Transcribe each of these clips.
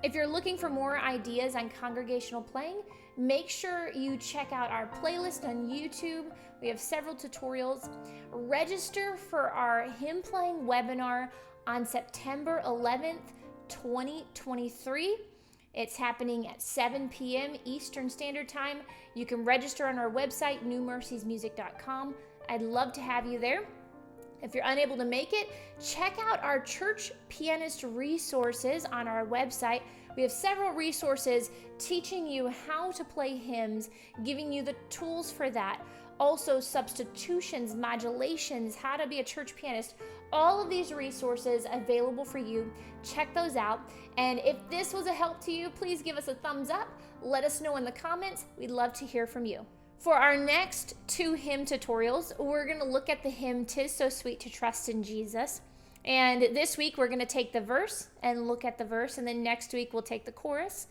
If you're looking for more ideas on congregational playing, make sure you check out our playlist on YouTube. We have several tutorials. Register for our hymn playing webinar on September 11th, 2023. It's happening at 7 p.m. Eastern Standard Time. You can register on our website, newmerciesmusic.com. I'd love to have you there. If you're unable to make it, check out our church pianist resources on our website. We have several resources teaching you how to play hymns, giving you the tools for that. Also, substitutions, modulations, how to be a church pianist. All of these resources available for you. Check those out. And if this was a help to you, please give us a thumbs up. Let us know in the comments. We'd love to hear from you. For our next 2 hymn tutorials, we're going to look at the hymn, "'Tis So Sweet to Trust in Jesus." And this week, we're going to take the verse and look at the verse. And then next week, we'll take the chorus.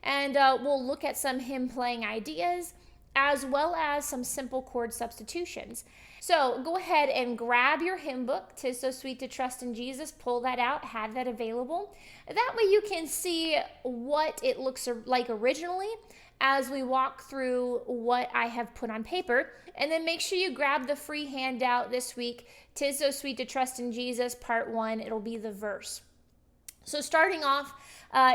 And we'll look at some hymn playing ideas, as well as some simple chord substitutions. So go ahead and grab your hymn book, "'Tis So Sweet to Trust in Jesus." Pull that out, have that available. That way you can see what it looks like originally as we walk through what I have put on paper. And then make sure you grab the free handout this week, "'Tis So Sweet to Trust in Jesus," Part 1. It'll be the verse. So starting off,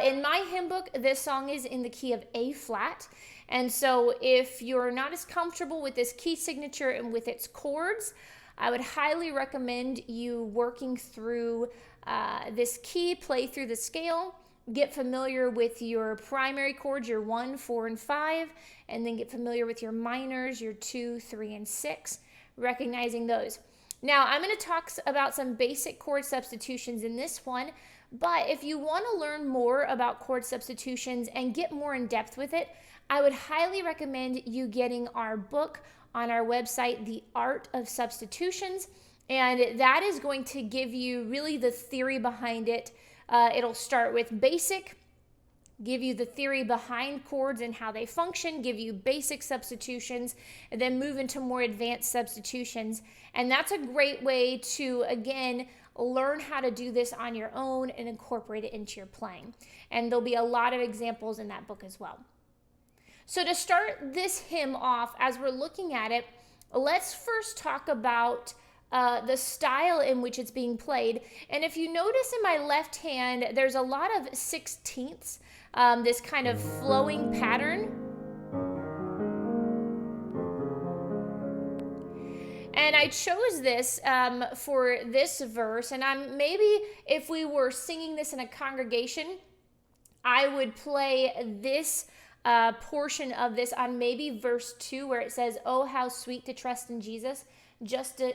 in my hymn book, this song is in the key of A flat. And so if you're not as comfortable with this key signature and with its chords, I would highly recommend you working through this key, play through the scale, get familiar with your primary chords, your 1, 4, and 5, and then get familiar with your minors, your 2, 3, and 6, recognizing those. Now, I'm going to talk about some basic chord substitutions in this one, but if you want to learn more about chord substitutions and get more in depth with it, I would highly recommend you getting our book on our website, The Art of Substitutions, and that is going to give you really the theory behind it. It'll start with basic, give you the theory behind chords and how they function, give you basic substitutions, and then move into more advanced substitutions. And that's a great way to, again, learn how to do this on your own and incorporate it into your playing. And there'll be a lot of examples in that book as well. So to start this hymn off, as we're looking at it, let's first talk about the style in which it's being played. And if you notice in my left hand, there's a lot of 16ths, this kind of flowing pattern. And I chose this for this verse, and maybe if we were singing this in a congregation, I would play this portion of this on maybe verse 2, where it says, "Oh, how sweet to trust in Jesus, just to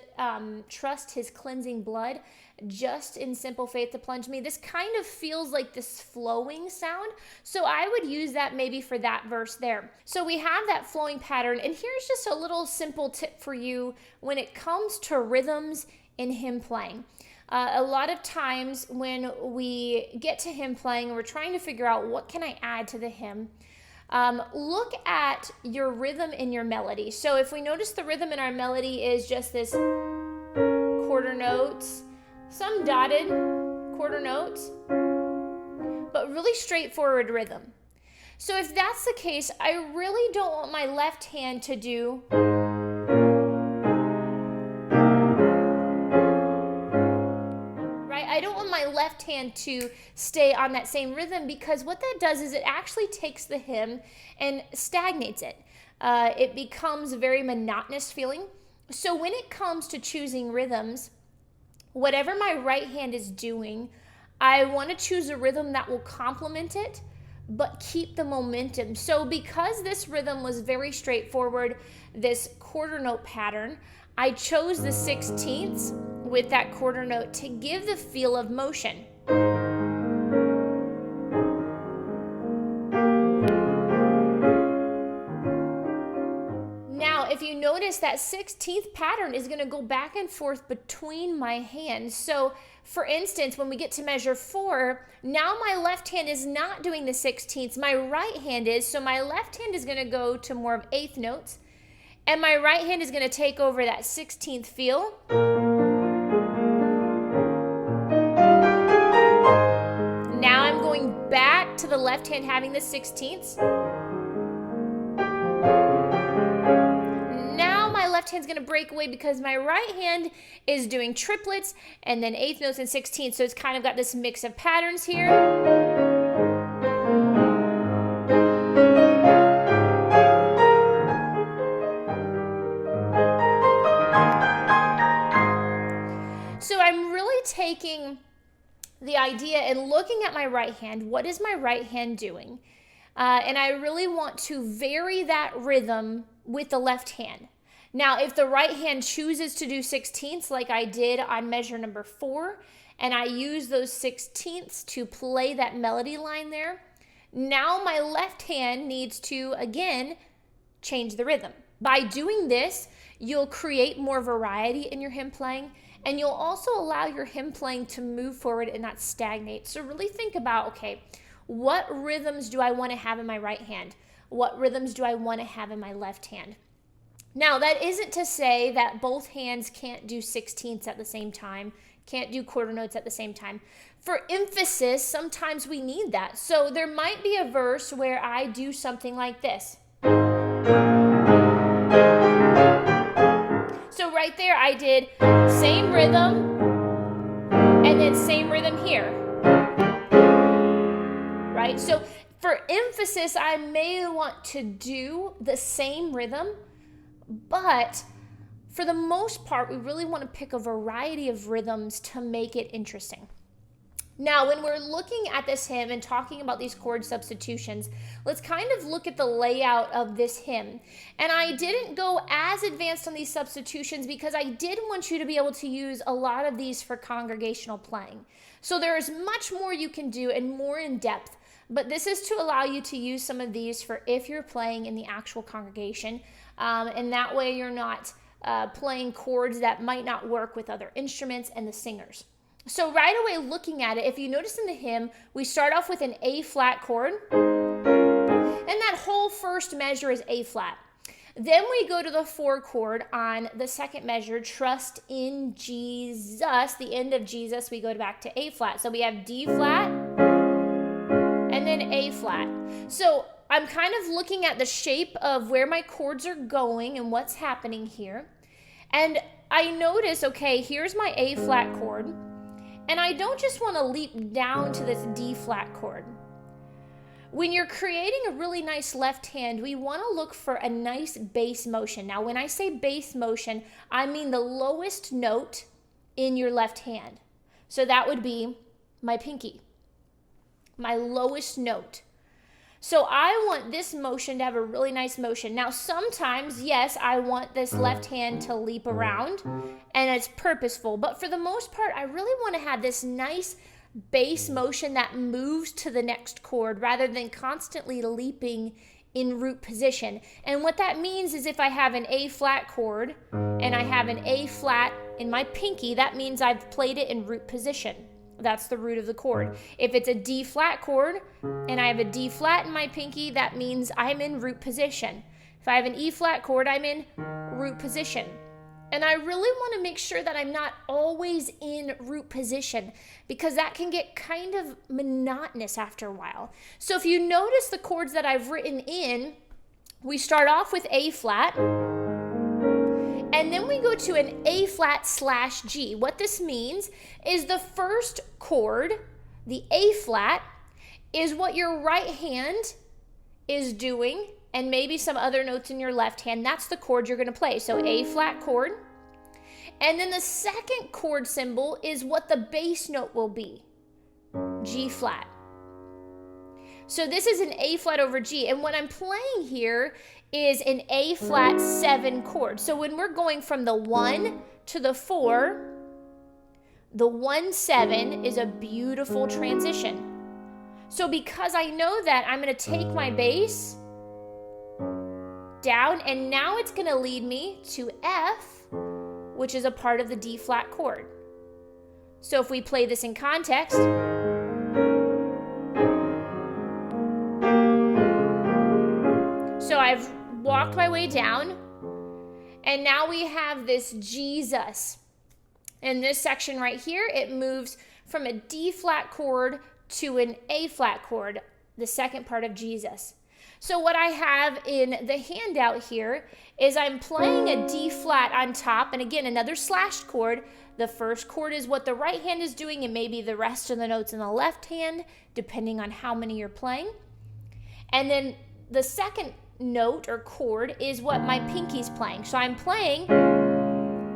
trust his cleansing blood, just in simple faith to plunge me." This kind of feels like this flowing sound, so I would use that maybe for that verse there. So we have that flowing pattern, and here's just a little simple tip for you when it comes to rhythms in hymn playing. A lot of times when we get to hymn playing and we're trying to figure out what can I add to the hymn, look at your rhythm in your melody. So if we notice the rhythm in our melody is just this quarter notes, some dotted quarter notes, but really straightforward rhythm. So if that's the case, I really don't want my left hand to do left hand to stay on that same rhythm, because what that does is it actually takes the hymn and stagnates it. It becomes a very monotonous feeling. So when it comes to choosing rhythms, whatever my right hand is doing, I want to choose a rhythm that will complement it, but keep the momentum. So because this rhythm was very straightforward, this quarter note pattern, I chose the 16ths with that quarter note to give the feel of motion. Now, if you notice, that 16th pattern is going to go back and forth between my hands. So, for instance, when we get to measure 4, now my left hand is not doing the 16ths, my right hand is. So my left hand is going to go to more of 8th notes, and my right hand is going to take over that 16th feel. Now I'm going back to the left hand having the 16ths. Now my left hand's gonna break away because my right hand is doing triplets and then eighth notes and 16ths. So it's kind of got this mix of patterns here. So I'm really taking the idea and looking at my right hand. What is my right hand doing? And I really want to vary that rhythm with the left hand. Now, if the right hand chooses to do 16ths like I did on measure number 4, and I use those 16ths to play that melody line there, now my left hand needs to, again, change the rhythm. By doing this, you'll create more variety in your hymn playing, and you'll also allow your hymn playing to move forward and not stagnate. So really think about, okay, what rhythms do I want to have in my right hand? What rhythms do I want to have in my left hand? Now, that isn't to say that both hands can't do 16ths at the same time, can't do quarter notes at the same time. For emphasis, sometimes we need that. So there might be a verse where I do something like this. So right there, I did same rhythm and then same rhythm here, right? So for emphasis, I may want to do the same rhythm, but for the most part, we really want to pick a variety of rhythms to make it interesting. Now, when we're looking at this hymn and talking about these chord substitutions, let's kind of look at the layout of this hymn. And I didn't go as advanced on these substitutions because I did want you to be able to use a lot of these for congregational playing. So there is much more you can do and more in depth, but this is to allow you to use some of these for if you're playing in the actual congregation. And that way you're not playing chords that might not work with other instruments and the singers. So right away looking at it, if you notice in the hymn, we start off with an A flat chord, and that whole first measure is A flat. Then we go to the 4 chord on the second measure, trust in Jesus, the end of Jesus, we go back to A flat. So we have D flat and then A flat. So I'm kind of looking at the shape of where my chords are going and what's happening here. And I notice, okay, here's my A flat chord. And I don't just want to leap down to this D flat chord. When you're creating a really nice left hand, we want to look for a nice bass motion. Now, when I say bass motion, I mean the lowest note in your left hand. So that would be my pinky, my lowest note. So I want this motion to have a really nice motion. Now, sometimes, yes, I want this left hand to leap around, and it's purposeful. But for the most part, I really want to have this nice bass motion that moves to the next chord rather than constantly leaping in root position. And what that means is if I have an A flat chord and I have an A flat in my pinky, that means I've played it in root position. That's the root of the chord. If it's a D flat chord and I have a D flat in my pinky, that means I'm in root position. If I have an E flat chord, I'm in root position. And I really want to make sure that I'm not always in root position because that can get kind of monotonous after a while. So if you notice the chords that I've written in, we start off with A flat, and then we go to an A flat / G. What this means is the first chord, the A flat, is what your right hand is doing, and maybe some other notes in your left hand. That's the chord you're going to play. So A flat chord. And then the second chord symbol is what the bass note will be, G flat. So this is an A flat over G. And what I'm playing here is an A flat 7 chord. So when we're going from the 1 to the 4, the 1-7 is a beautiful transition. So because I know that, I'm going to take my bass down, and now it's going to lead me to F, which is a part of the D flat chord. So if we play this in context, so I've walked my way down, and now we have this Jesus. In this section right here, it moves from a D flat chord to an A flat chord. the second part of Jesus. So what I have in the handout here is I'm playing a D flat on top, and again, another slashed chord. The first chord is what the right hand is doing, and maybe the rest of the notes in the left hand, depending on how many you're playing. And then the second note or chord is what my pinky's playing. So I'm playing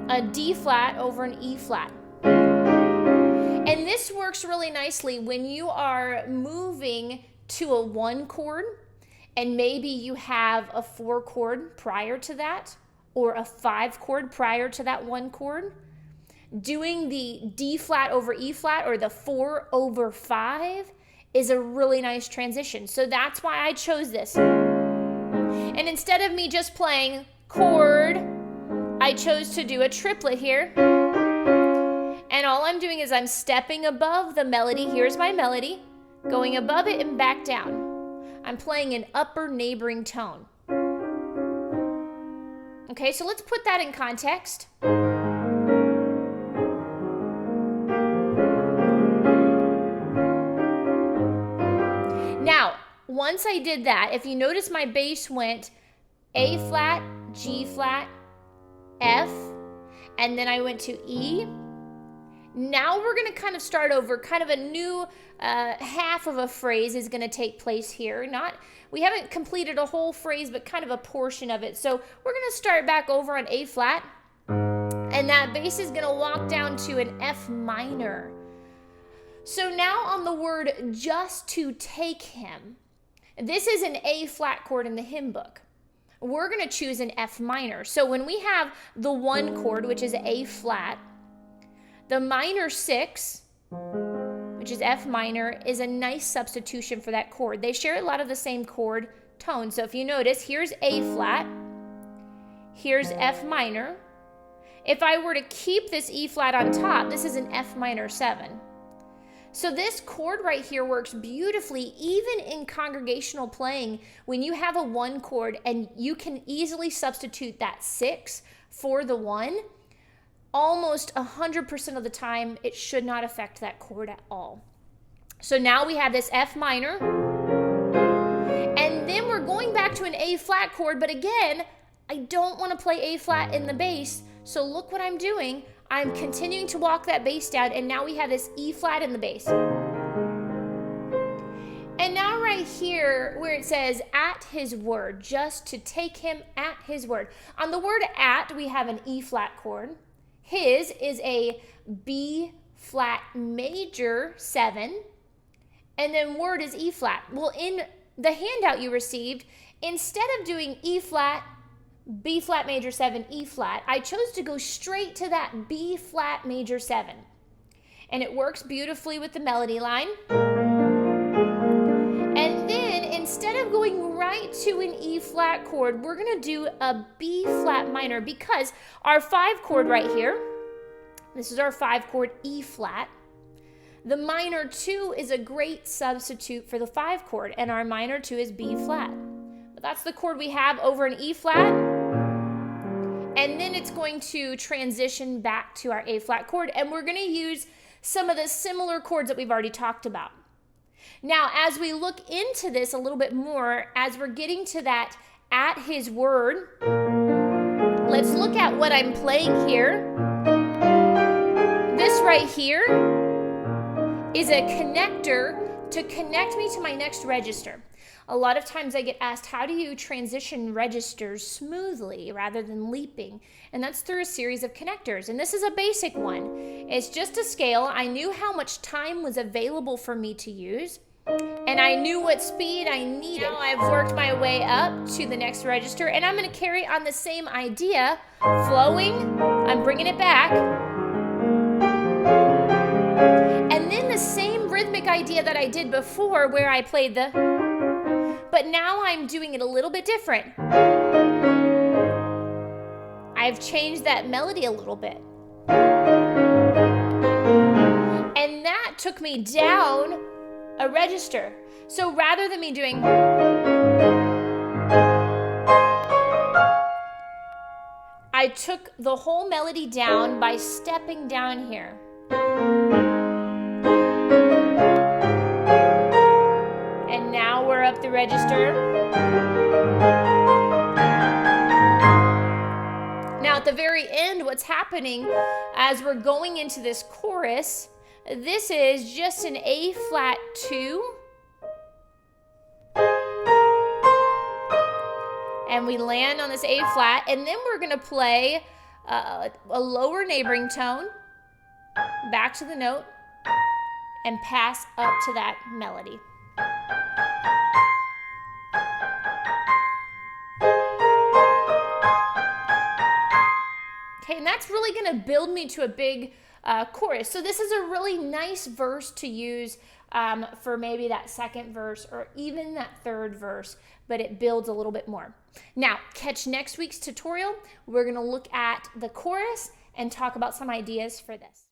a D flat over an E flat. And this works really nicely when you are moving to a 1 chord, and maybe you have a 4 chord prior to that, or a 5 chord prior to that 1 chord. Doing the D flat over E flat, or the 4 over 5, is a really nice transition. So that's why I chose this. And instead of me just playing chord, I chose to do a triplet here. And all I'm doing is I'm stepping above the melody. Here's my melody, going above it and back down. I'm playing an upper neighboring tone. Okay, so let's put that in context. Now, once I did that, if you notice, my bass went A flat, G flat, F, and then I went to E. Now we're going to kind of start over. Kind of a new half of a phrase is going to take place here. We haven't completed a whole phrase, but kind of a portion of it. So we're going to start back over on A flat, and that bass is going to walk down to an F minor. So now on the word just to take him, this is an A flat chord in the hymn book. We're going to choose an F minor. So when we have the 1 chord, which is A flat, the minor 6, which is F minor, is a nice substitution for that chord. They share a lot of the same chord tone. So if you notice, here's A flat, here's F minor. If I were to keep this E flat on top, this is an F minor 7. So this chord right here works beautifully, even in congregational playing, when you have a 1 chord and you can easily substitute that 6 for the 1. Almost 100% of the time, it should not affect that chord at all. So now we have this F minor, and then we're going back to an A flat chord, but again, I don't want to play A flat in the bass, so look what I'm doing. I'm continuing to walk that bass down, and now we have this E flat in the bass. And now right here, where it says, at his word, just to take him at his word. On the word at, we have an E flat chord. His is a B flat major 7, and then word is E flat. Well, in the handout you received, instead of doing E flat, B flat major 7, E flat, I chose to go straight to that B flat major 7. And it works beautifully with the melody line. And then instead of going right to an E flat chord, we're going to do a B flat minor, because our 5 chord right here, this is our 5 chord E flat. The minor 2 is a great substitute for the 5 chord, and our minor 2 is B flat. But that's the chord we have over an E flat. And then it's going to transition back to our A flat chord, and we're going to use some of the similar chords that we've already talked about. Now, as we look into this a little bit more, as we're getting to that at his word, let's look at what I'm playing here. This right here is a connector to connect me to my next register. A lot of times I get asked, how do you transition registers smoothly rather than leaping? And that's through a series of connectors. And this is a basic one. It's just a scale. I knew how much time was available for me to use, and I knew what speed I needed. Now I've worked my way up to the next register, and I'm going to carry on the same idea, flowing. I'm bringing it back. And then the same rhythmic idea that I did before, where I played the, but now I'm doing it a little bit different. I've changed that melody a little bit. And that took me down a register. So rather than me doing, I took the whole melody down by stepping down here. And now Now we're up the register. Now at the very end, what's happening as we're going into this chorus, this is just an A flat 2. And we land on this A flat, and then we're gonna play a lower neighboring tone, back to the note, and pass up to that melody. Okay, and that's really gonna build me to a big chorus. So this is a really nice verse to use for maybe that second verse or even that third verse, but it builds a little bit more. Now, catch next week's tutorial. We're gonna look at the chorus and talk about some ideas for this.